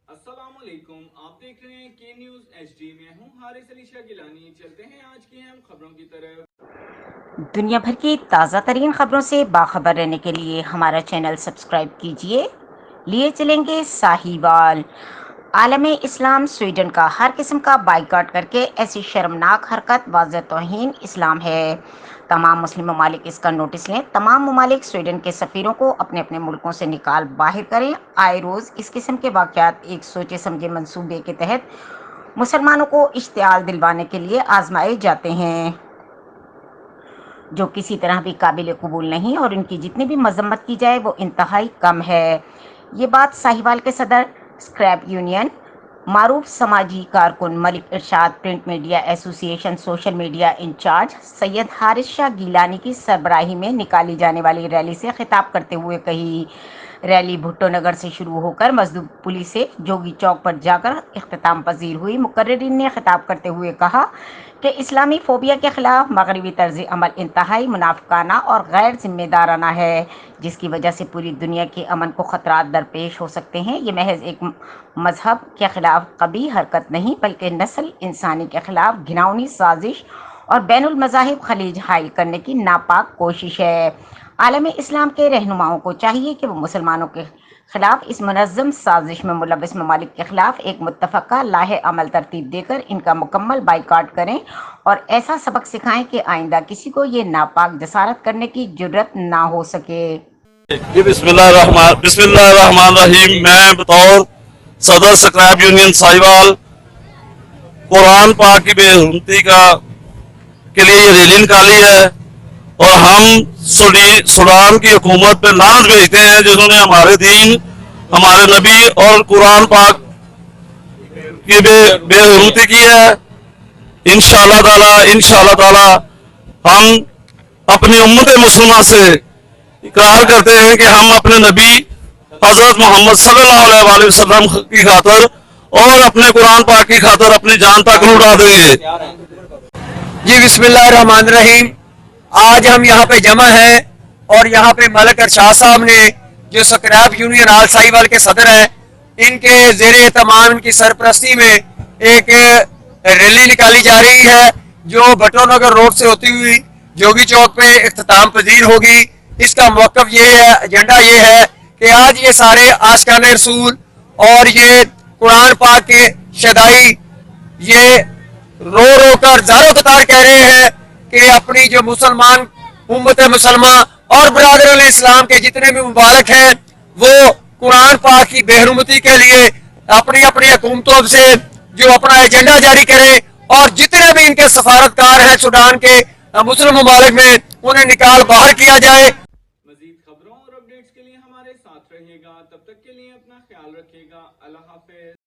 अस्सलामुअलैकुम, आप देख रहे हैं के न्यूज़ HD। में हूं हारिस अली शाह गिलानी। चलते हैं आज की अहम खबरों की तरफ। दुनिया भर की ताज़ा तरीन खबरों से बाखबर रहने के लिए हमारा चैनल सब्सक्राइब कीजिए। लिए चलेंगे साहिवाल। आलमे इस्लाम स्वीडन का हर किस्म का बाइकआउट करके ऐसी शर्मनाक हरकत वाज़ह तौहीन इस्लाम है। तमाम मुस्लिम ममालिक इसका नोटिस लें। तमाम ममालिक स्वीडन के सफ़ीरों को अपने अपने मुल्कों से निकाल बाहर करें। आए रोज़ इस किस्म के वाक़यात एक सोचे समझे मंसूबे के तहत मुसलमानों को इश्तियाल दिलवाने के लिए आजमाए जाते हैं, जो किसी तरह भी काबिल कबूल नहीं, और इनकी जितनी भी मजम्मत की जाए वो इंतहाई कम है। ये बात साहिवाल के सदर स्क्रैप यूनियन, मारूफ समाजी कारकुन, Malik Irshad print media association social media in charge Syed Haris Shah Gilani की सरबराही में निकाली जाने वाली रैली से खिताब करते हुए कही। रैली भुट्टो नगर से शुरू होकर मजदूर पुलिस से जोगी चौक पर जाकर इख्तिताम पजीर हुई। मुकर्रिरीन ने खिताब करते हुए कहा कि इस्लामी फोबिया के खिलाफ मगरबी तर्ज अमल इंतहाई मुनाफिकाना और गैर जिम्मेदाराना है, जिसकी वजह से पूरी दुनिया के अमन को खतरात दरपेश हो सकते हैं। ये महज एक मजहब के खिलाफ कभी हरकत नहीं, बल्कि नस्ल इंसानी के खिलाफ घिनौनी साजिश और बैनुल मज़ाहिब खलीज हाइल करने की नापाक कोशिश है। आलमी इस्लाम के रहनुमाओं को चाहिए कि वो मुसलमानों के खिलाफ इस मुनज़्ज़म साजिश में मुलव्वस ममालिक के खिलाफ एक मुत्तफ़क़ा लाहे अमल तरतीब देकर इनका मुकम्मल बाइकाट करें और ऐसा सबक सिखाएं कि आइंदा किसी को ये नापाक जसारत करने की जुर्रत ना हो सके। जी बिस्मिल्लाहिर्रहमानिर्रहीम। मैं बतौर सदर स्क्रैप यूनियन साहिवाल कुरान पाक की बेहुरमती का के लिए ये रैली निकाली है और हम सूडान की हुकूमत पे लानत भेजते हैं जिन्होंने हमारे दीन, हमारे नबी और कुरान पाक की बेहुरमती की है। इंशाअल्लाह ताला हम अपनी उम्मत मुस्लिमा से इकरार करते हैं कि हम अपने नबी हजरत मोहम्मद सल्लल्लाहु अलैहि वसल्लम की खातर और अपने कुरान पाक की खातर अपनी जान तक लुटा देंगे। जी बिस्मिल्लाहिर्रहमानिर्रहीम। आज हम यहाँ पे जमा हैं और यहाँ पे मलिक इरशाद साहब ने, जो स्क्रैप यूनियन आल साहिवाल के सदर हैं, इनके ज़ेरे तमाम इनकी सरपरस्ती में एक रैली निकाली जा रही है जो भट्टो नगर रोड से होती हुई जोगी चौक पे इख्तिताम पजीर होगी। इसका मौक़िफ़ ये है, एजेंडा ये है कि आज ये सारे आशिकान रसूल और ये कुरान पाक के शदाई ये रो रो कर ज़ारो कतार कह रहे हैं कि अपनी जो मुसलमान उम्मत मुसलमा और बरादर इस्लाम के जितने भी मुबारक हैं वो कुरान पाक की बेहरुमती के लिए अपनी अपनी हुकूमतों से जो अपना एजेंडा जारी करें और जितने भी इनके सफारतकार हैं सूडान के मुस्लिम ममालिक में उन्हें निकाल बाहर किया जाए। मजीद खबरों और अपडेट्स के लिए हमारे साथ रहिएगा। तब तक के लिए अपना ख्याल रखिएगा। अल्लाह हाफिज।